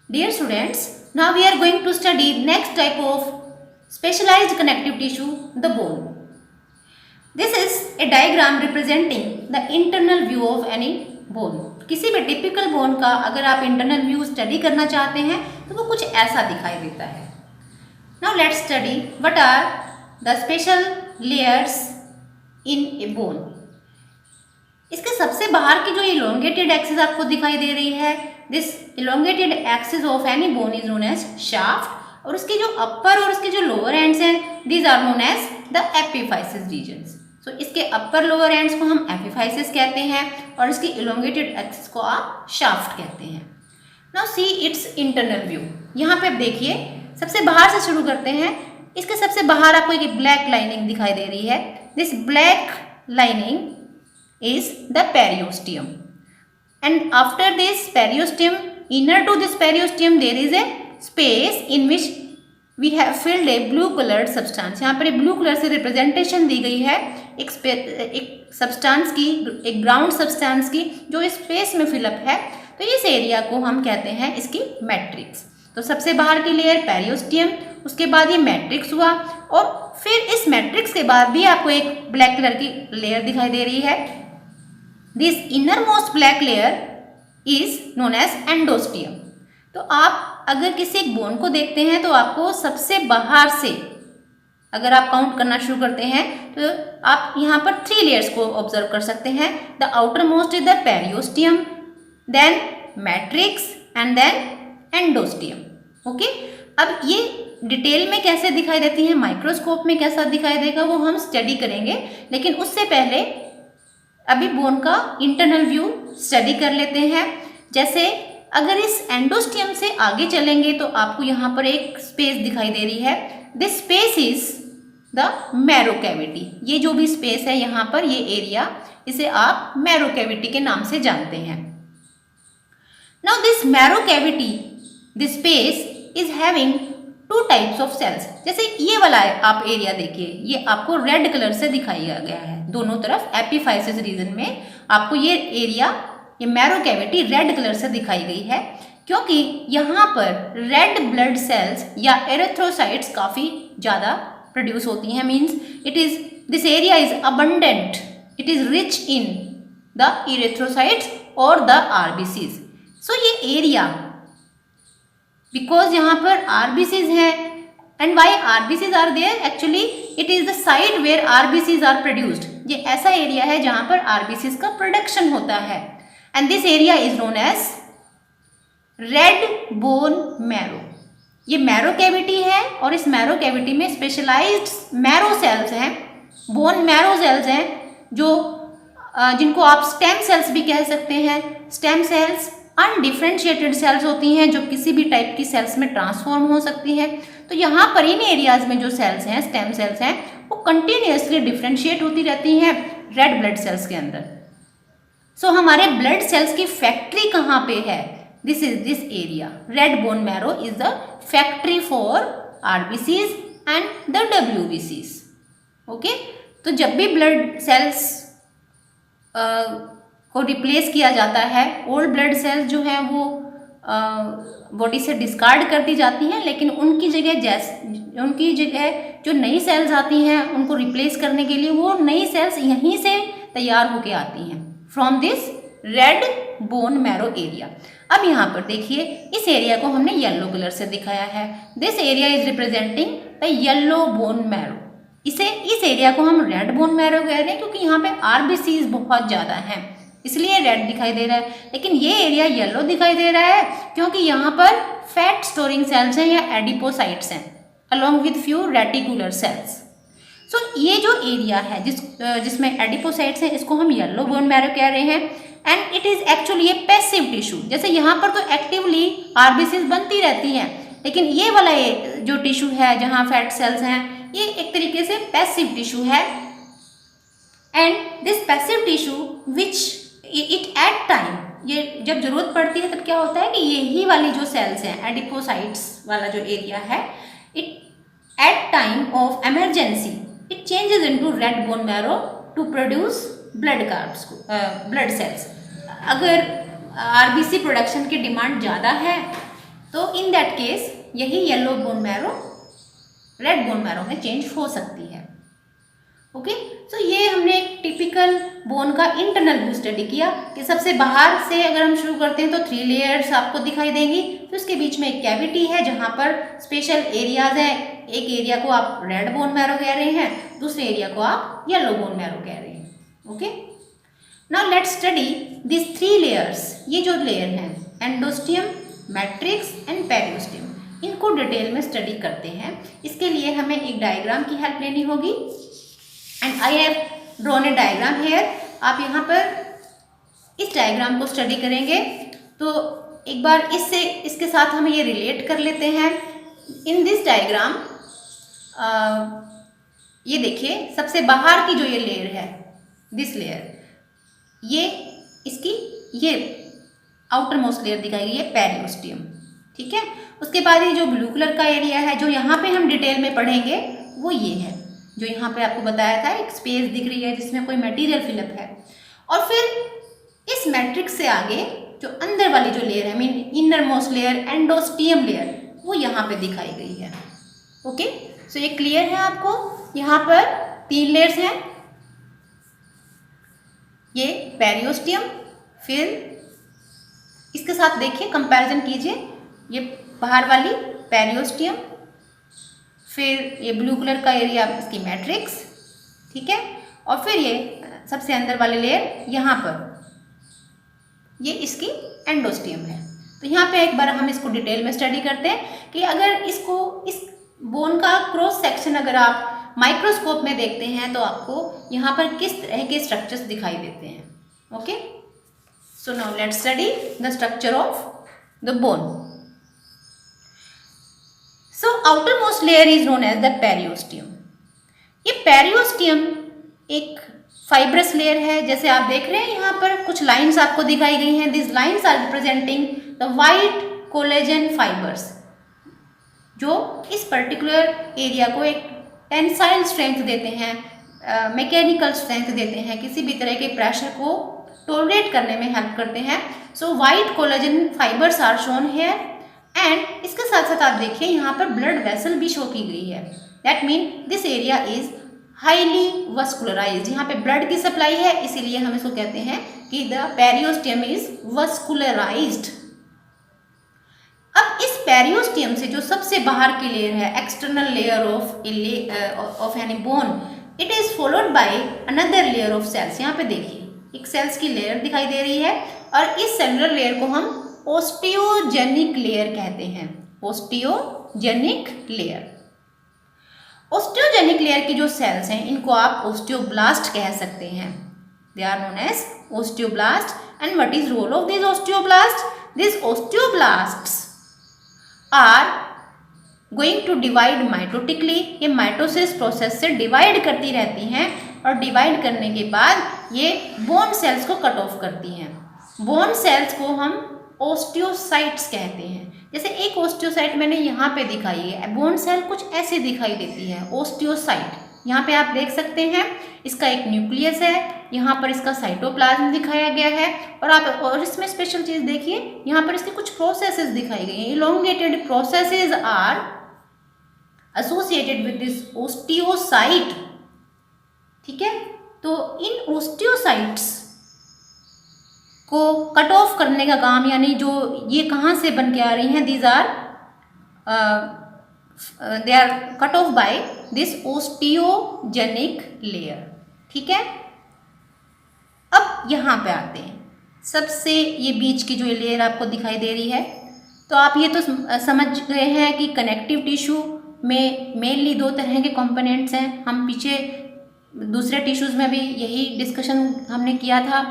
Dear students, now we are going to study next type of specialized connective tissue, the bone. This is a diagram representing the internal view of any bone. किसी भी typical bone का अगर आप internal view study करना चाहते हैं तो वो कुछ ऐसा दिखाई देता है. Now let's study what are the special layers in a bone. इसके सबसे बाहर की जो elongated axis आपको दिखाई दे रही है, this elongated axis of any bone is known as shaft. और उसके जो अपर और उसके जो लोअर एंड्स हैं, these are known as the epiphysis regions. So इसके अपर लोअर एंड्स को हम epiphysis कहते हैं और इसकी elongated axis को आप shaft कहते हैं. Now see its internal view. यहाँ पे आप देखिए, सबसे बाहर से शुरू करते हैं. इसके सबसे बाहर आपको एक ब्लैक लाइनिंग दिखाई दे रही है. This black lining is the periosteum, and after this periosteum, inner to this periosteum there is a space in which we have filled a blue colored substance. यहाँ पर ब्लू कलर से representation दी गई है एक सब्सटेंस की, एक ground substance की जो इस स्पेस में फिलअप है. तो इस एरिया को हम कहते हैं इसकी मैट्रिक्स. तो सबसे बाहर की लेयर पेरियोस्टियम, उसके बाद ये मैट्रिक्स हुआ और फिर इस मैट्रिक्स के बाद भी आपको एक ब्लैक कलर की लेयर दिखाई दे रही है. This innermost black layer is known as endosteum. तो आप अगर किसी एक बोन को देखते हैं तो आपको सबसे बाहर से अगर आप काउंट करना शुरू करते हैं तो आप यहाँ पर 3 लेयर्स को ऑब्जर्व कर सकते हैं. The outer most is the periosteum, then matrix and then endosteum. Okay, अब ये डिटेल में कैसे दिखाई देती हैं, माइक्रोस्कोप में कैसा दिखाई देगा वो हम स्टडी करेंगे. लेकिन उससे पहले अभी बोन का इंटरनल व्यू स्टडी कर लेते हैं. जैसे अगर इस एंडोस्टियम से आगे चलेंगे तो आपको यहाँ पर एक स्पेस दिखाई दे रही है. This space is the marrow cavity. ये जो भी स्पेस है यहाँ पर, ये एरिया, इसे आप मैरो कैविटी के नाम से जानते हैं. Now this marrow cavity, this space is having 2 types of cells. जैसे ये वाला आप एरिया देखिए, ये आपको रेड कलर से दिखाया गया है दोनों तरफ. एपिफाइसिस रीजन में आपको ये एरिया, ये मैरो कैविटी रेड कलर से दिखाई गई है क्योंकि यहाँ पर रेड ब्लड सेल्स या एरिथ्रोसाइट्स काफ़ी ज़्यादा प्रोड्यूस होती हैं. Means it is, this area is abundant, it is rich in the erythrocytes और द आरबीसीज. सो ये एरिया, बिकॉज यहाँ पर आरबीसीज हैं, and why RBCs are there, actually it is the site where RBCs are produced. ये ऐसा area है जहाँ पर आरबीसीज का प्रोडक्शन होता है. And this area is known as red bone marrow. ये मैरो कैविटी है और इस मैरो कैविटी में स्पेशलाइज्ड मैरो सेल्स हैं, बोन मैरो सेल्स हैं, जो जिनको आप स्टेम सेल्स भी कह सकते हैं. स्टेम सेल्स अनडिफ्रेंशिएटेड सेल्स होती हैं जो किसी भी टाइप की सेल्स में ट्रांसफॉर्म हो सकती हैं. तो यहाँ पर इन एरियाज में जो सेल्स हैं, स्टेम सेल्स हैं, वो कंटिन्यूसली डिफ्रेंशिएट होती रहती हैं रेड ब्लड सेल्स के अंदर. सो हमारे ब्लड सेल्स की फैक्ट्री कहाँ पे है? This is this area. Red bone marrow is the factory for RBCs and the डब्ल्यूबीसीज. ओके, तो जब भी ब्लड सेल्स को रिप्लेस किया जाता है, ओल्ड ब्लड सेल्स जो हैं वो बॉडी से डिस्कार्ड कर दी जाती हैं, लेकिन उनकी जगह जो नई सेल्स आती हैं उनको रिप्लेस करने के लिए वो नई सेल्स यहीं से तैयार होके आती हैं from this red bone marrow area. अब यहाँ पर देखिए, इस एरिया को हमने येलो कलर से दिखाया है. This area is representing the yellow bone marrow. इस एरिया को हम रेड बोन मैरो कह रहे हैं क्योंकि यहाँ पे आरबीसीज बहुत ज़्यादा हैं, इसलिए रेड दिखाई दे रहा है. लेकिन ये एरिया येलो दिखाई दे रहा है क्योंकि यहाँ पर फैट स्टोरिंग सेल्स हैं या एडिपोसाइट्स हैं along with few reticular cells. So ये जो एरिया है जिसमें एडिपोसाइट्स हैं, इसको हम येलो बोन मैरो कह रहे हैं. And it is actually A passive tissue. जैसे यहाँ पर तो एक्टिवली आरबीसीज बनती रहती हैं, लेकिन ये वाला जो टिश्यू है जहाँ फैट सेल्स हैं, ये एक तरीके से पैसिव टिश्यू है. And this passive tissue which it at time, ये जब जरूरत पड़ती है तब क्या होता है कि यही वाली जो सेल्स हैं, एडिपोसाइट्स वाला जो एरिया है, it at time of emergency it changes into red bone marrow to produce blood carbs, blood cells. अगर आरबीसी प्रोडक्शन की डिमांड ज़्यादा है तो इन दैट केस यही yellow bone marrow red bone marrow में चेंज हो सकती है। ओके, सो ये हमने एक टिपिकल बोन का इंटरनल व्यू स्टडी किया कि सबसे बाहर से अगर हम शुरू करते हैं तो 3 लेयर्स आपको दिखाई देंगी, फिर उसके बीच में एक कैविटी है जहाँ पर स्पेशल एरियाज हैं। एक एरिया को आप रेड बोन मैरो कह रहे हैं, दूसरे एरिया को आप येलो बोन मैरो कह रहे हैं। Okay, now let's study this 3 layers. ये जो लेयर हैं एंडोस्टियम, मैट्रिक्स एंड पेरियोस्टियम, इनको डिटेल में स्टडी करते हैं। इसके लिए हमें एक डायग्राम की हेल्प लेनी होगी and I have drawn A diagram hair. आप यहाँ पर इस डायग्राम को स्टडी करेंगे तो एक बार इसके साथ हम ये रिलेट कर लेते हैं। इन दिस डायग्राम ये देखिए, सबसे बाहर की जो ये लेयर है, दिस लेयर, ये इसकी ये आउटर मोस्ट लेयर दिखाई गई है पेरियोस्टियम। ठीक है, उसके बाद ये जो ब्लू कलर का एरिया है जो यहाँ पे हम डिटेल में पढ़ेंगे वो ये है, जो यहाँ पे आपको बताया था एक स्पेस दिख रही है जिसमें कोई मटेरियल फिलअप है। और फिर इस मैट्रिक्स से आगे जो अंदर वाली जो लेयर है, mean inner most layer endosteum layer, वो यहाँ पे दिखाई गई है। ओके, सो ये क्लियर है आपको। यहाँ पर 3 लेयर्स हैं, ये पेरियोस्टियम, फिर इसके साथ देखिए कंपैरिजन कीजिए, ये बाहर वाली पेरियोस्टियम, फिर ये ब्लू कलर का एरिया इसकी मैट्रिक्स, ठीक है, और फिर ये सबसे अंदर वाली लेयर यहाँ पर ये इसकी एंडोस्टियम है। तो यहाँ पे एक बार हम इसको डिटेल में स्टडी करते हैं कि अगर इसको इस बोन का क्रॉस सेक्शन अगर आप माइक्रोस्कोप में देखते हैं तो आपको यहाँ पर किस तरह के स्ट्रक्चर्स दिखाई देते हैं। Okay, so now let's study the structure of the bone. So outermost layer is known as the periosteum. ये पेरियोस्टियम एक फाइब्रस लेयर है, जैसे आप देख रहे हैं यहाँ पर कुछ लाइंस आपको दिखाई गई हैं। This lines are representing the white collagen fibres, जो इस पर्टिकुलर एरिया को एक टेंसाइल स्ट्रेंथ देते हैं, मैकेनिकल स्ट्रेंथ देते हैं, किसी भी तरह के प्रेशर को टॉलरेट करने में हेल्प करते हैं। So white collagen fibres are shown here and इसके साथ साथ आप देखिए यहाँ पर ब्लड वेसल भी शो की गई है। That mean this area is highly vascularized. यहाँ पे ब्लड की सप्लाई है, इसीलिए हम इसको कहते हैं कि द पेरियोस्टियम इज वस्कुलराइज्ड। अब इस पेरियोस्टियम से जो सबसे बाहर की लेयर है, external layer of any bone, it is followed by another layer of cells. यहाँ पे देखिए एक सेल्स की लेयर दिखाई दे रही है और इस सेलुलर लेयर को हम ओस्टियोजेनिक लेयर कहते हैं। ओस्टियोजेनिक लेयर, ओस्टियोजेनिक लेयर की जो सेल्स हैं इनको आप ओस्टियोब्लास्ट कह सकते हैं। They are known as osteoblast. And what is role of this osteoblast? This osteoblasts are going to divide mitotically. ये माइटोसिस प्रोसेस से डिवाइड करती रहती हैं और डिवाइड करने के बाद ये बोन सेल्स को कट ऑफ करती हैं। बोन सेल्स को हम ओस्टियोसाइट्स कहते हैं। जैसे एक ओस्टियोसाइट मैंने यहाँ पे दिखाई है, बोन सेल कुछ ऐसे दिखाई देती है ओस्टियोसाइट। यहाँ पे आप देख सकते हैं इसका एक न्यूक्लियस है, यहाँ पर इसका साइटोप्लाज्म दिखाया गया है और इसमें स्पेशल चीज़ देखिए, यहाँ पर इसकी कुछ प्रोसेसेस दिखाई गई हैं। Elongated processes are associated with this osteocyte. ठीक है, तो इन ओस्टियोसाइट्स को कट ऑफ करने का काम, यानी जो ये कहाँ से बन के आ रही हैं, they are cut off by this osteogenic layer. ठीक है, अब यहाँ पे आते हैं, सबसे ये बीच की जो लेयर आपको दिखाई दे रही है, तो आप ये तो समझ गए हैं कि कनेक्टिव टिश्यू में मेनली 2 तरह के कंपोनेंट्स हैं। हम पीछे दूसरे टिश्यूज़ में भी यही डिस्कशन हमने किया था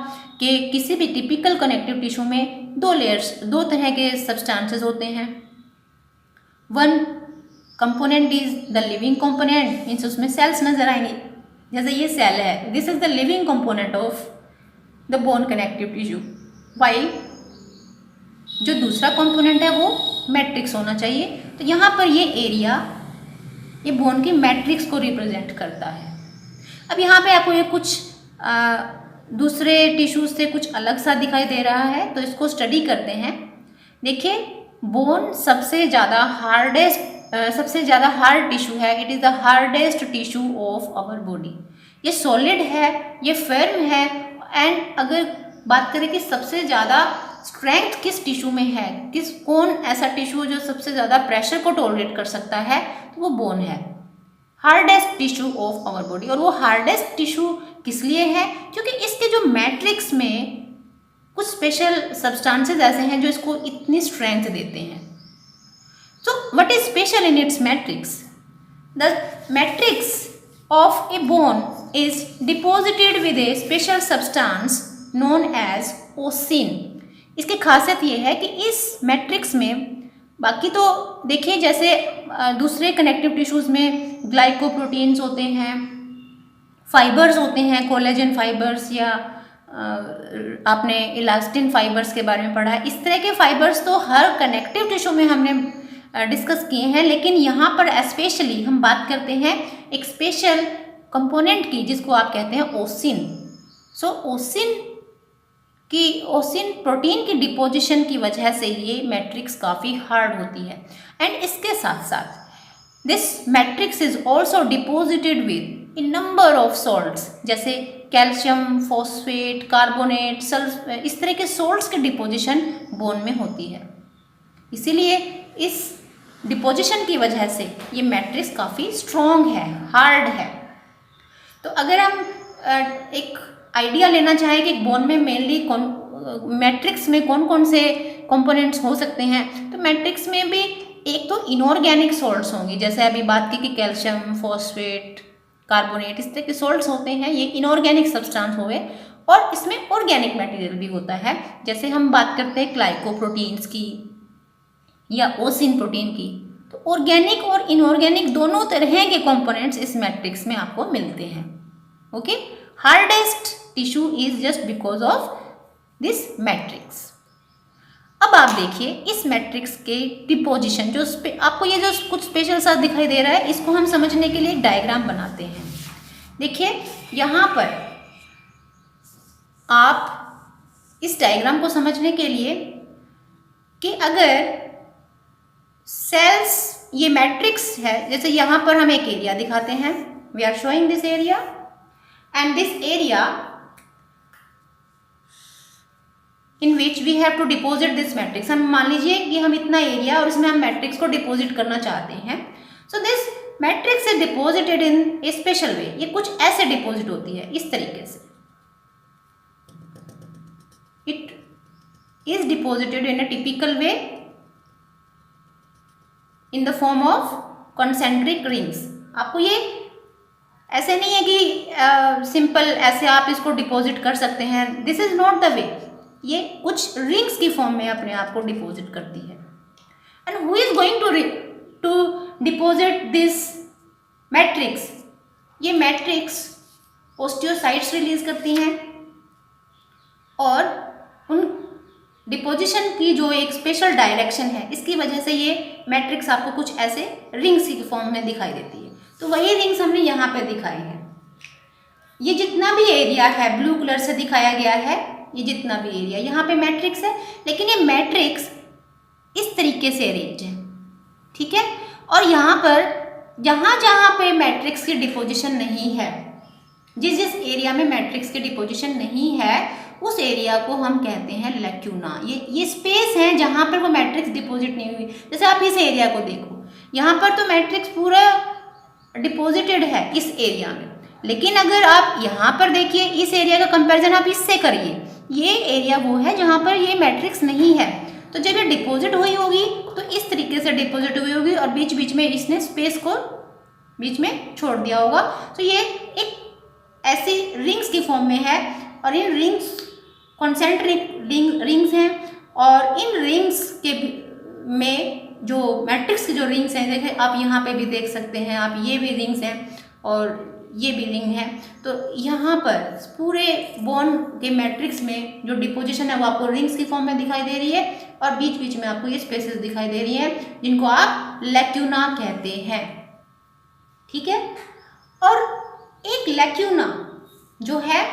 कि किसी भी टिपिकल कनेक्टिव टिश्यू में 2 तरह के सब्सटेंसेस होते हैं। One component is the living component, means उसमें सेल्स नजर आएंगे, जैसे ये सेल है, this is the living component of the bone connective tissue. While जो दूसरा कंपोनेंट है वो मैट्रिक्स होना चाहिए। तो यहाँ पर ये एरिया ये बोन की मैट्रिक्स को रिप्रेजेंट करता है। अब यहाँ पे आपको ये कुछ दूसरे टिश्यूज से कुछ अलग सा दिखाई दे रहा है, तो इसको स्टडी करते हैं। देखिए बोन सबसे ज़्यादा हार्ड टिश्यू है। It is the hardest tissue of our body. ये सॉलिड है, ये फर्म है। एंड अगर बात करें कि सबसे ज़्यादा स्ट्रेंथ किस टिश्यू में है, कौन ऐसा टिश्यू जो सबसे ज़्यादा प्रेशर को टॉलरेट कर सकता है, तो वो बोन है, hardest tissue of our body. और वो हार्डेस्ट टिश्यू किस लिए है? क्योंकि इसके जो मैट्रिक्स में कुछ स्पेशल सब्सटेंसेस ऐसे हैं जो इसको इतनी स्ट्रेंथ देते हैं। So what is special in its matrix? The matrix of a bone is deposited with a special substance known as ओसिन। इसकी खासियत ये है कि इस मैट्रिक्स में, बाकी तो देखिए जैसे दूसरे कनेक्टिव टिश्यूज़ में ग्लाइकोप्रोटीन्स होते हैं, फाइबर्स होते हैं, कोलेजन फाइबर्स, या आपने इलास्टिन फाइबर्स के बारे में पढ़ा है। इस तरह के फाइबर्स तो हर कनेक्टिव टिश्यू में हमने डिस्कस किए हैं, लेकिन यहाँ पर स्पेशली हम बात करते हैं एक स्पेशल कंपोनेंट की जिसको आप कहते हैं ओसिन। सो ओसिन प्रोटीन की डिपोजिशन की वजह से ये मैट्रिक्स काफ़ी हार्ड होती है। एंड इसके साथ साथ this matrix is also deposited with in number of salts, जैसे कैल्शियम, फॉस्फेट, कार्बोनेट, सल्फ, इस तरह के सॉल्ट्स की डिपोजिशन बोन में होती है। इसीलिए इस डिपोजिशन की वजह से ये मैट्रिक्स काफ़ी स्ट्रॉन्ग है, हार्ड है। तो अगर हम एक आइडिया लेना चाहें कि बोन में मेनली मैट्रिक्स में कौन कौन से कंपोनेंट्स हो सकते हैं, तो मैट्रिक्स में भी एक तो इनऑर्गेनिक सॉल्ट्स होंगी, जैसे अभी बात की कि कैल्शियम, फॉस्फेट, कार्बोनेट, इस तरह के सॉल्ट्स होते हैं, ये इनऑर्गेनिक सब्सटेंस हुए। और इसमें ऑर्गेनिक मटेरियल भी होता है, जैसे हम बात करते हैं ग्लाइकोप्रोटीन्स की या ओसिन प्रोटीन की। तो ऑर्गेनिक और इनऑर्गेनिक दोनों तरह के कंपोनेंट्स इस मैट्रिक्स में आपको मिलते हैं। Okay, hardest tissue is just because of this matrix. अब आप देखिए इस मैट्रिक्स के डिपोजिशन, जो आपको ये जो कुछ स्पेशल सा दिखाई दे रहा है, इसको हम समझने के लिए एक डायग्राम बनाते हैं। देखिए यहाँ पर आप इस डायग्राम को समझने के लिए कि अगर सेल्स, ये मैट्रिक्स है, जैसे यहाँ पर हम एक एरिया दिखाते हैं, we are showing this area and this area in which we have to deposit this matrix. हम मान लीजिए कि हम इतना एरिया और इसमें हम मैट्रिक्स को डिपोजिट करना चाहते हैं। So this matrix is deposited in A special वे। ये कुछ ऐसे डिपोजिट होती है, इस तरीके से। It is deposited in a typical way in the form of concentric rings. आपको ये ऐसे नहीं है कि सिंपल ऐसे आप इसको डिपॉजिट कर सकते हैं, this is not the way. ये कुछ रिंग्स की फॉर्म में अपने आप को डिपॉजिट करती है। And who is going to deposit this matrix? ये मैट्रिक्स ओस्टियोसाइट्स रिलीज करती हैं, और उन डिपोजिशन की जो एक स्पेशल डायरेक्शन है, इसकी वजह से ये मैट्रिक्स आपको कुछ ऐसे रिंग्स की फॉर्म में दिखाई देती है। तो वही रिंग्स हमने यहाँ पे दिखाई है। ये जितना भी एरिया है ब्लू कलर से दिखाया गया है, ये जितना भी एरिया यहाँ पे मैट्रिक्स है, लेकिन ये मैट्रिक्स इस तरीके से अरेंज है, ठीक है। और यहाँ पर जहाँ पे मैट्रिक्स की डिपोजिशन नहीं है, जिस एरिया में मैट्रिक्स की डिपोजिशन नहीं है, उस एरिया को हम कहते हैं लैक्यूना। ये स्पेस है जहाँ पर वो मैट्रिक्स डिपोजिट नहीं हुई। जैसे आप इस एरिया को देखो, यहाँ पर तो मैट्रिक्स पूरा डिपोजिटेड है इस एरिया में, लेकिन अगर आप यहाँ पर देखिए, इस एरिया का कंपैरिजन आप इससे करिए, ये एरिया वो है जहाँ पर ये मैट्रिक्स नहीं है। तो जब ये डिपॉजिट हुई होगी तो इस तरीके से डिपॉजिट हुई होगी, और बीच बीच में इसने स्पेस को बीच में छोड़ दिया होगा। तो ये एक ऐसी रिंग्स की फॉर्म में है, और इन रिंग्स कॉन्सेंट्रिक रिंग्स हैं, और इन रिंग्स के में जो मैट्रिक्स की जो रिंग्स हैं, देखिए आप यहाँ पे भी देख सकते हैं, आप ये भी रिंग्स हैं और ये भी रिंग है। तो यहाँ पर पूरे बोन के मैट्रिक्स में जो डिपोजिशन है वो आपको रिंग्स की फॉर्म में दिखाई दे रही है, और बीच बीच में आपको ये स्पेसेस दिखाई दे रही हैं, जिनको आप लैक्यूना कहते हैं, ठीक है। और एक लैक्यूना जो है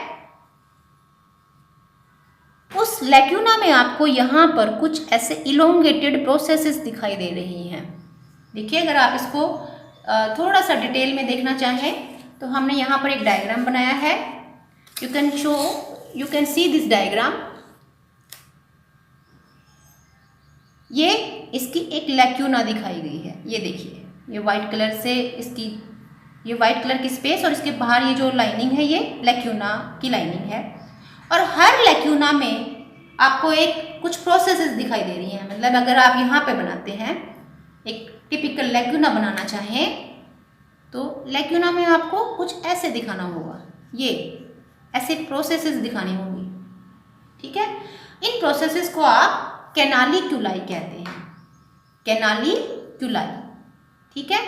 उस लैक्यूना में आपको यहाँ पर कुछ ऐसे इलोंगेटेड प्रोसेसेस दिखाई दे रही हैं। देखिए, अगर आप इसको थोड़ा सा डिटेल में देखना चाहें तो हमने यहाँ पर एक डायग्राम बनाया है। You can see this diagram. ये इसकी एक लैक्यूना दिखाई गई है। ये देखिए, ये वाइट कलर से इसकी, ये वाइट कलर की स्पेस और इसके बाहर ये जो लाइनिंग है ये लैक्यूना की लाइनिंग है। और हर लैक्यूना में आपको एक कुछ प्रोसेसेस दिखाई दे रही हैं। मतलब अगर आप यहाँ पे बनाते हैं, एक टिपिकल लैक्यूना बनाना चाहें तो लैक्यूना में आपको कुछ ऐसे दिखाना होगा, ये ऐसे प्रोसेसेस दिखानी होंगी। ठीक है, इन प्रोसेसेस को आप कैनालिक्यूलाई कहते हैं, कैनालिक्यूलाई। ठीक है,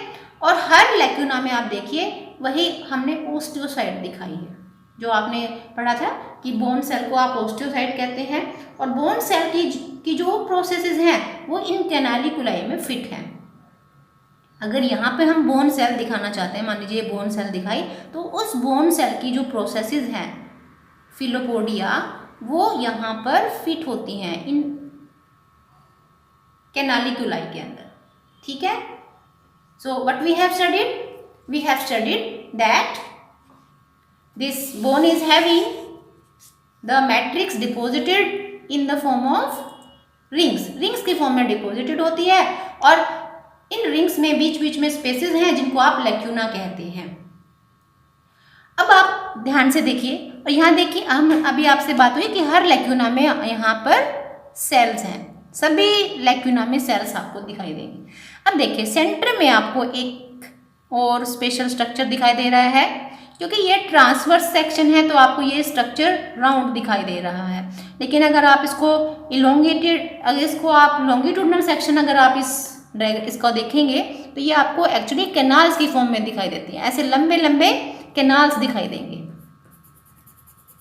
और हर लैक्यूना में आप देखिए वही हमने ओस्टियोसाइट दिखाई है, जो आपने पढ़ा था कि बोन सेल को आप ओस्टियोसाइट कहते हैं। और बोन सेल की जो प्रोसेसेस हैं वो इन कैनालिक्यूलाई में फिट हैं। अगर यहाँ पे हम बोन सेल दिखाना चाहते हैं, मान लीजिए बोन सेल दिखाई, तो उस बोन सेल की जो प्रोसेसेस हैं फिलोपोडिया, वो यहाँ पर फिट होती हैं इन कैनालिक्यूलाई के अंदर। ठीक है, so what we have studied that this bone is having the matrix deposited in the form of rings की फॉर्म में डिपॉजिटेड होती है। और इन रिंग्स में बीच बीच में स्पेसेस हैं जिनको आप लैक्यूना कहते हैं। अब आप ध्यान से देखिए और यहाँ देखिए, हम अभी आपसे बात हुई कि हर लैक्यूना में यहाँ पर सेल्स हैं, सभी लैक्यूना में सेल्स आपको दिखाई देंगे। अब देखिए, सेंटर में आपको एक और स्पेशल स्ट्रक्चर दिखाई दे रहा है। क्योंकि ये ट्रांसवर्स सेक्शन है तो आपको ये स्ट्रक्चर राउंड दिखाई दे रहा है। लेकिन अगर आप इसको अगर इसको आप लॉन्गिट्यूडनल सेक्शन अगर आप इसको देखेंगे तो ये आपको एक्चुअली कैनाल्स की फॉर्म में दिखाई देती है। ऐसे लंबे लंबे कैनाल्स दिखाई देंगे,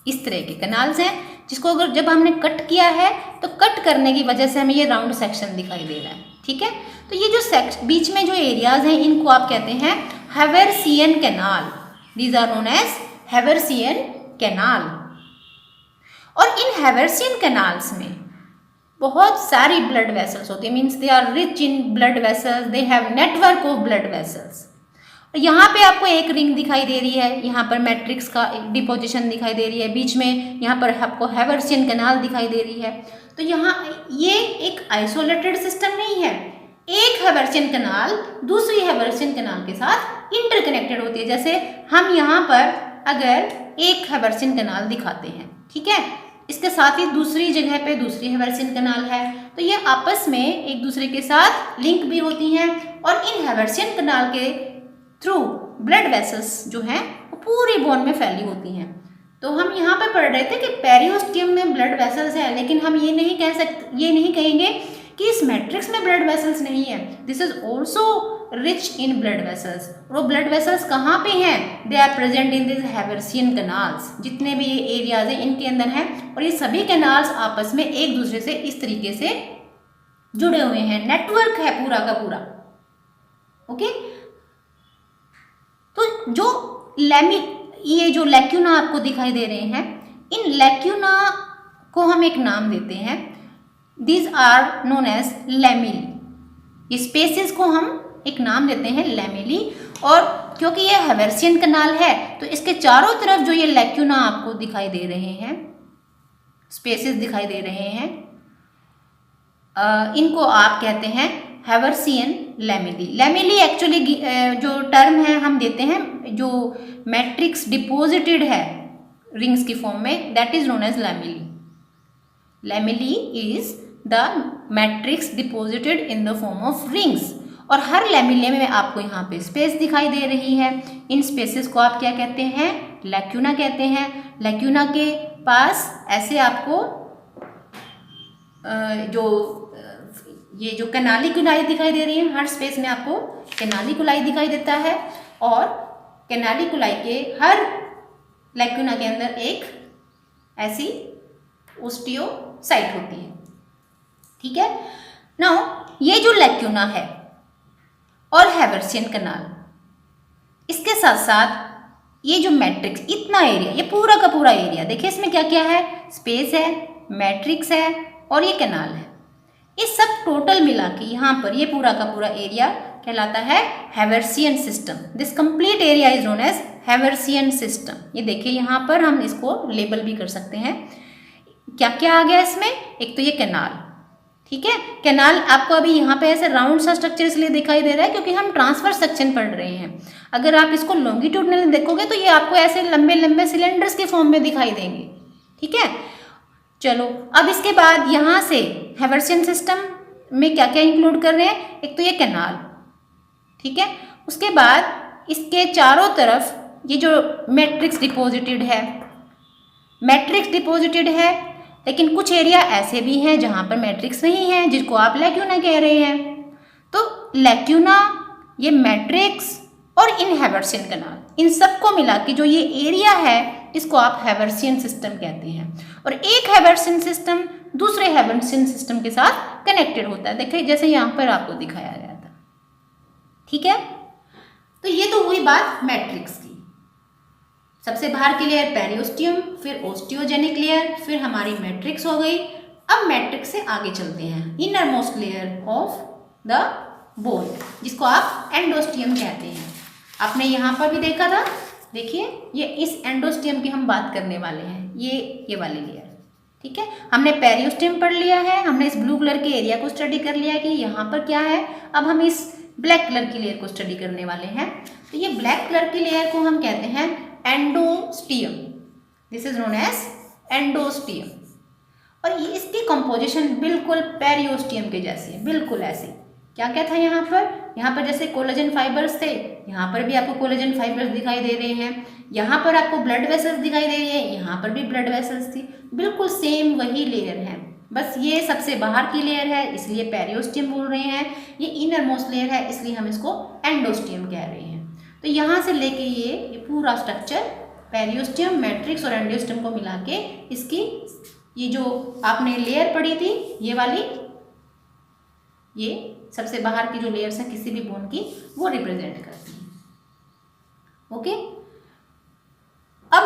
इस तरह के कैनाल्स हैं जिसको अगर जब हमने कट किया है तो कट करने की वजह से हमें ये राउंड सेक्शन दिखाई दे रहा है। ठीक है, तो ये जो बीच में जो एरियाज हैं इनको आप कहते हैं Haversian canal. These are known as Haversian canal। और इन हैवर्सियन कैनाल्स में बहुत सारी ब्लड वेसल्स होती है, means they are rich in blood vessels, they have network of blood vessels. और यहाँ पे आपको एक रिंग दिखाई दे रही है, यहाँ पर मैट्रिक्स का एक डिपोजिशन दिखाई दे रही है, बीच में यहाँ पर आपको हैवर्सियन कैनाल दिखाई दे रही है। तो यहाँ ये एक आइसोलेटेड सिस्टम नहीं है, एक हैवर्सियन कैनाल दूसरी हैवर्सियन कैनाल के साथ इंटरकनेक्टेड होती है। जैसे हम यहाँ पर अगर एक हैवर्सियन कैनाल दिखाते हैं, ठीक है, इसके साथ ही दूसरी जगह पे दूसरी हैवर्सियन कैनाल है, तो ये आपस में एक दूसरे के साथ लिंक भी होती हैं। और इन हैवर्सियन कैनाल के थ्रू ब्लड वेसल्स जो हैं वो पूरी बोन में फैली होती हैं। तो हम यहाँ पे पढ़ रहे थे कि पेरियोस्टियम में ब्लड वेसल्स हैं, लेकिन हम ये नहीं कहेंगे कि इस मैट्रिक्स में ब्लड वेसल्स नहीं है। This is also rich in blood vessels. वो ब्लड वेसल्स कहाँ पे हैं? They are present in this Haversian canals. जितने भी ये एरियाज हैं इनके अंदर हैं, और ये सभी कैनाल्स आपस में एक दूसरे से इस तरीके से जुड़े हुए हैं, नेटवर्क है पूरा का पूरा। ओके, तो ये जो लैक्यूना आपको दिखाई दे रहे हैं, इन लैक्यूना को हम एक नाम देते हैं, these are known as lamellae. ये स्पेसेस को हम एक नाम देते हैं लैमिली। और क्योंकि ये हैवर्सियन कैनाल है तो इसके चारों तरफ जो ये लैक्यूना आपको दिखाई दे रहे हैं, स्पेसेस दिखाई दे रहे हैं, इनको आप कहते हैं हैवर्सियन लैमिली। लैमिली एक्चुअली जो टर्म है हम देते हैं जो मैट्रिक्स डिपोजिटेड है रिंग्स की फॉर्म में, that is known as lamellae. Lamellae is the matrix deposited in the form of rings. और हर लैमिले में आपको यहाँ पे स्पेस दिखाई दे रही है। इन स्पेसेस को आप क्या कहते हैं? लैक्यूना कहते हैं। लैक्यूना के पास ऐसे आपको ये जो कैनालिकुलाई दिखाई दे रही है, हर स्पेस में आपको कैनालिकुलाई दिखाई देता है, और कैनालिकुलाई के हर लैक्यूना के अंदर एक ऐसी ओस्टियोसाइट होती है। ठीक है, नाउ ये जो लैक्यूना है और हैवर्सियन कैनाल, इसके साथ साथ ये जो मैट्रिक्स, इतना एरिया, ये पूरा का पूरा एरिया देखिए, इसमें क्या क्या है? स्पेस है, मैट्रिक्स है और ये कैनाल है। इस सब टोटल मिला के यहाँ पर ये पूरा का पूरा एरिया कहलाता है Haversian system. This complete area is known as Haversian system. ये देखिए यहाँ पर हम इसको लेबल भी कर सकते हैं। क्या क्या आ गया इसमें, एक तो ये कैनाल, ठीक है। कैनाल आपको अभी यहाँ पे ऐसे राउंड सा स्ट्रक्चर इसलिए दिखाई दे रहा है क्योंकि हम ट्रांसफर सेक्शन पढ़ रहे हैं। अगर आप इसको लॉन्गिट्यूडनल देखोगे तो ये आपको ऐसे लंबे लंबे सिलेंडर्स के फॉर्म में दिखाई देंगे, ठीक है। चलो अब इसके बाद यहाँ से हैवर्सियन सिस्टम में क्या क्या इंक्लूड कर रहे हैं, एक तो ये कैनाल, ठीक है। उसके बाद इसके चारों तरफ ये जो मैट्रिक्स डिपॉजिटेड है, मैट्रिक्स डिपॉजिटेड है, लेकिन कुछ एरिया ऐसे भी हैं जहाँ पर मैट्रिक्स नहीं है, जिसको आप लैक्यूना कह रहे हैं। तो लैक्यूना, ये मैट्रिक्स और इन हैवर्सियन कैनाल, इन सबको मिला के जो ये एरिया है इसको आप हैवर्सियन सिस्टम कहते हैं। और एक हैवर्सियन सिस्टम दूसरे हैवर्सियन सिस्टम के साथ कनेक्टेड होता है। देखिए जैसे यहाँ पर आपको दिखाया गया था, ठीक है। तो ये तो हुई बात मैट्रिक्स की। सबसे बाहर की लेयर पेरिओस्टियम, फिर ओस्टियोजेनिक लेयर, फिर हमारी मैट्रिक्स हो गई। अब मैट्रिक्स से आगे चलते हैं, inner most layer of the bone, जिसको आप एंडोस्टियम कहते हैं। आपने यहाँ पर भी देखा था, देखिए ये इस एंडोस्टियम की हम बात करने वाले हैं, ये वाली लेयर, ठीक है। हमने पेरिओस्टियम पढ़ लिया है, हमने इस ब्लू कलर के एरिया को स्टडी कर लिया कि यहाँ पर क्या है। अब हम इस ब्लैक कलर की लेयर को स्टडी करने वाले हैं। तो ये ब्लैक कलर की लेयर को हम कहते हैं endosteum. This is known as endosteum. और ये इसकी कंपोजिशन बिल्कुल पेरिओस्टियम के जैसी है, बिल्कुल ऐसी। क्या क्या था यहाँ पर जैसे कोलेजन फाइबर्स थे, यहाँ पर भी आपको कोलेजन फाइबर्स दिखाई दे रहे हैं। यहाँ पर आपको ब्लड वेसल्स दिखाई दे रही है, यहाँ पर भी ब्लड वेसल्स थी। बिल्कुल सेम वही लेयर है, बस ये सबसे बाहर की लेयर है इसलिए पेरिओस्टियम बोल रहे हैं। ये इनर मोस्ट लेयर है इसलिए हम इसको एंडोस्टियम कह रहे हैं। तो यहाँ से लेके ये पूरा स्ट्रक्चर पेरिओस्टियम, मैट्रिक्स और एंडोस्टियम को मिला के इसकी ये जो आपने लेयर पढ़ी थी, ये वाली, ये सबसे बाहर की जो लेयर्स हैं किसी भी बोन की, वो रिप्रेजेंट करती हैं। ओके, अब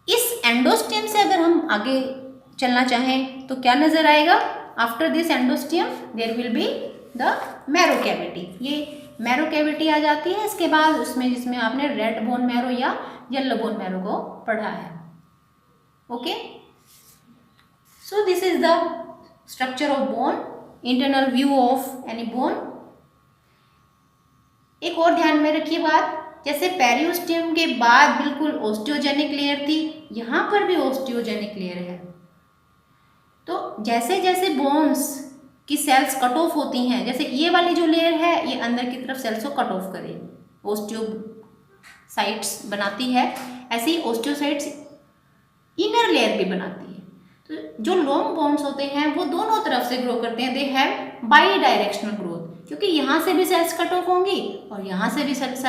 इस एंडोस्टियम से अगर हम आगे चलना चाहें तो क्या नजर आएगा? After this endosteum there will be the marrow cavity. ये मैरो कैविटी आ जाती है इसके बाद उसमें, जिसमें आपने रेड बोन मैरो या येलो बोन मैरो को पढ़ा है। Okay, so this is the structure of bone, internal view of any bone. एक और ध्यान में रखिए बात, जैसे पेरिओस्टियम के बाद बिल्कुल ओस्टियोजेनिक लेयर थी, यहाँ पर भी ओस्टियोजेनिक लेयर है। तो जैसे जैसे बोन्स की सेल्स कट ऑफ होती हैं, जैसे ये वाली जो लेयर है ये अंदर की तरफ सेल्स को कट ऑफ करेगी, ओस्टियोसाइट्स बनाती है, ऐसे ही ओस्टियोसाइट्स इनर लेयर भी बनाती है। तो जो लॉन्ग बोन्स होते हैं वो दोनों तरफ से ग्रो करते हैं, they have by directional growth, क्योंकि यहाँ से भी सेल्स कट ऑफ होंगी और यहाँ से भी सेल्स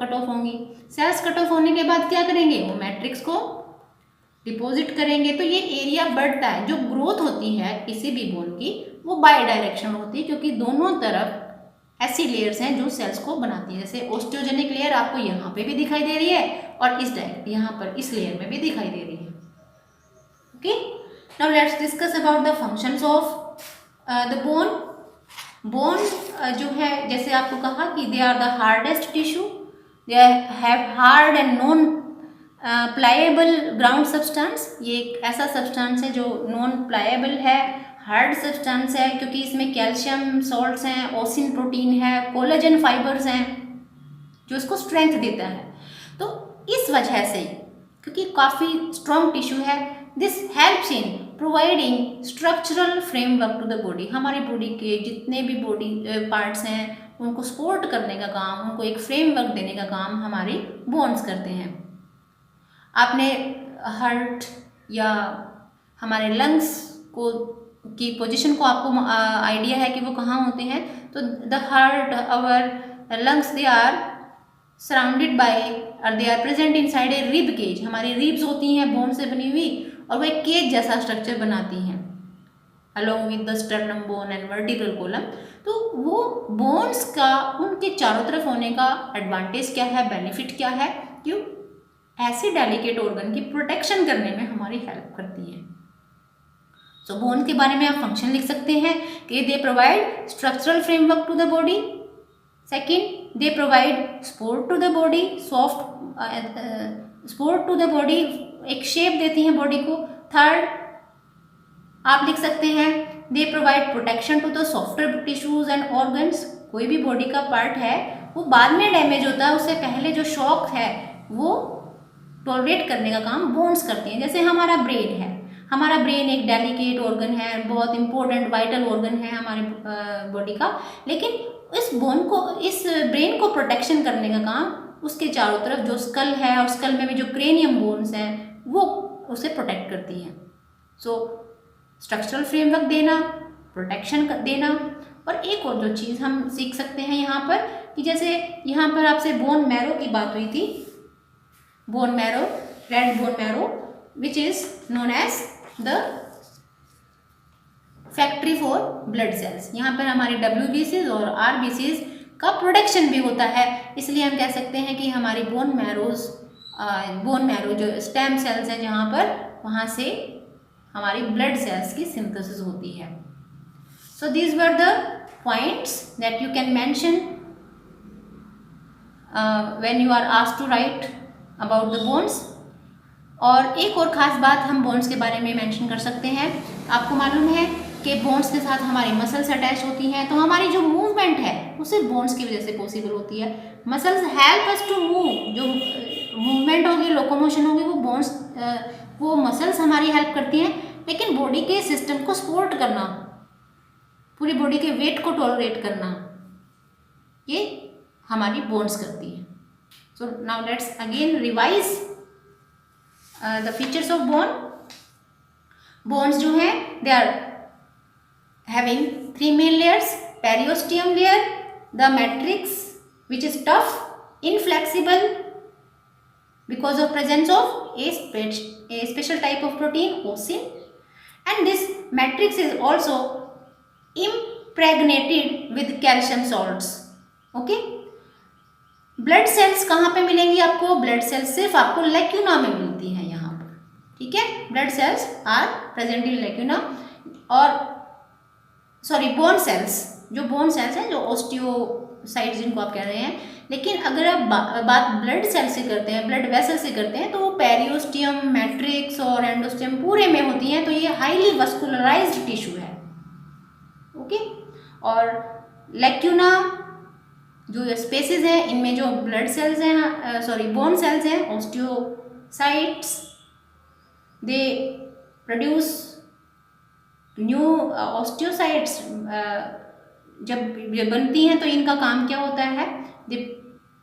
कट ऑफ होंगी। सेल्स कट ऑफ होने के बाद क्या करेंगे? वो मैट्रिक्स को डिपॉजिट करेंगे। तो ये एरिया बढ़ता है, जो ग्रोथ होती है किसी भी बोन की वो बाई डायरेक्शनल होती है, क्योंकि दोनों तरफ ऐसी लेयर्स हैं जो सेल्स को बनाती है। जैसे ओस्टियोजेनिक लेयर आपको यहाँ पे भी दिखाई दे रही है और इस यहाँ पर इस लेयर में भी दिखाई दे रही है। Okay, now let's discuss about the functions of the bone. Bone जो है, जैसे आपको कहा कि they are the hardest tissue, they have hard and non pliable ground substance. ये एक ऐसा सब्सटेंस है जो नॉन प्लाएबल है, हार्ड सब्सटेंस है, क्योंकि इसमें कैल्शियम सॉल्ट्स हैं, ओसिन प्रोटीन है, कोलेजन फाइबर्स हैं जो इसको स्ट्रेंथ देता है। तो इस वजह से, क्योंकि काफ़ी स्ट्रॉन्ग टिश्यू है, this helps in providing structural framework to the body. हमारे बॉडी के जितने भी बॉडी पार्ट्स हैं उनको सपोर्ट करने का काम, उनको एक फ्रेमवर्क देने का काम हमारे बोन्स करते हैं। आपने हार्ट या हमारे लंग्स को की पोजीशन को आपको आइडिया है कि वो कहाँ होते हैं? तो the heart, our lungs, they are surrounded by और they are present inside a rib cage. हमारी रिब्स होती हैं बोन से बनी हुई और वो एक केज जैसा स्ट्रक्चर बनाती हैं along with the sternum bone and vertebral column. तो वो बोन्स का उनके चारों तरफ होने का एडवांटेज क्या है, बेनिफिट क्या है? क्यों? ऐसे डेलिकेट ऑर्गन की प्रोटेक्शन करने में हमारी हेल्प करती है। सो बोन के बारे में आप फंक्शन लिख सकते हैं कि they provide structural framework to the body, second they provide support to the body, soft support to the body, एक शेप देती हैं बॉडी को, थर्ड आप लिख सकते हैं they provide protection to the software tissues and organs. कोई भी बॉडी का पार्ट है वो बाद में डैमेज होता है, उससे पहले जो शॉक है वो टॉलरेट करने का काम बोन्स करती हैं। जैसे हमारा ब्रेन है, हमारा ब्रेन एक डेलिकेट ऑर्गन है, बहुत इंपॉर्टेंट वाइटल ऑर्गन है हमारे बॉडी का, लेकिन इस बोन को, इस ब्रेन को प्रोटेक्शन करने का काम उसके चारों तरफ जो स्कल है और स्कल में भी जो क्रेनियम बोन्स हैं वो उसे प्रोटेक्ट करती हैं। सो स्ट्रक्चरल फ्रेमवर्क देना, प्रोटेक्शन देना, और एक और जो चीज़ हम सीख सकते हैं यहाँ पर कि जैसे यहाँ पर आपसे बोन मैरो की बात हुई थी, bone marrow, red bone marrow which is known as the factory for blood cells. यहाँ पर हमारे WBCs और RBCs का प्रोडक्शन भी होता है, इसलिए हम कह सकते हैं कि हमारी बोन मैरो जो स्टेम सेल्स हैं जहाँ पर, वहाँ से हमारी ब्लड सेल्स की सिंथेसिस होती है। So these were the points that you can mention when you are asked to write about the bones. और एक और ख़ास बात हम बोन्स के बारे में मेंशन कर सकते हैं। आपको मालूम है कि बोन्स के साथ हमारी मसल्स अटैच होती हैं, तो हमारी जो मूवमेंट है वो सिर्फ बोन्स की वजह से पॉसिबल होती है। Muscles help us to move, जो मूवमेंट होगी, लोकोमोशन होगी, वो बोन्स, वो मसल्स हमारी हेल्प करती हैं, लेकिन बॉडी के सिस्टम को सपोर्ट करना, पूरी बॉडी के वेट को टॉलरेट करना, ये हमारी बोन्स करती हैं। सो now let's again revise the features of bone. Bones जो हैं they are having 3 main layers: periosteum layer, the matrix which is tough, inflexible because of presence of a special type of protein, ossin, and this matrix is also impregnated with calcium salts. Okay, blood cells कहाँ पे मिलेंगी आपको? Blood cells सिर्फ आपको लेक्यूना में मिलती हैं यहाँ पर, ठीक है। Blood cells are present in lacuna, और सॉरी बोन सेल्स, जो बोन सेल्स हैं, जो ऑस्टियोसाइट्स जिनको आप कह रहे हैं, लेकिन अगर आप बात ब्लड सेल से करते हैं, ब्लड वेसल से करते हैं, तो वो पेरियोस्टियम, मैट्रिक्स और एंडोस्टियम पूरे में होती हैं, तो ये हाईली वस्कुलराइज्ड टिश्यू है। ओके, और लेक्यूना जो स्पेसेस हैं, इनमें जो ब्लड सेल्स हैं, सॉरी बोन सेल्स हैं, osteocytes, they produce new osteocytes. जब ये बनती हैं तो इनका काम क्या होता है? They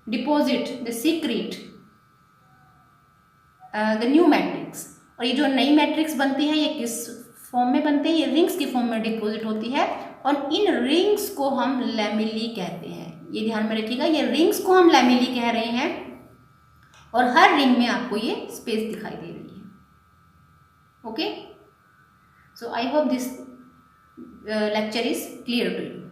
deposit, they secrete the new matrix. और ये जो नई मैट्रिक्स बनती है, ये किस फॉर्म में बनते हैं? ये रिंग्स की फॉर्म में डिपोजिट होती है, और इन रिंग्स को हम लैमेली कहते हैं। ये ध्यान में रखिएगा, ये रिंग्स को हम लैमेली कह रहे हैं, और हर रिंग में आपको ये स्पेस दिखाई दे रही है। Okay, so I hope this lecture is clear to you.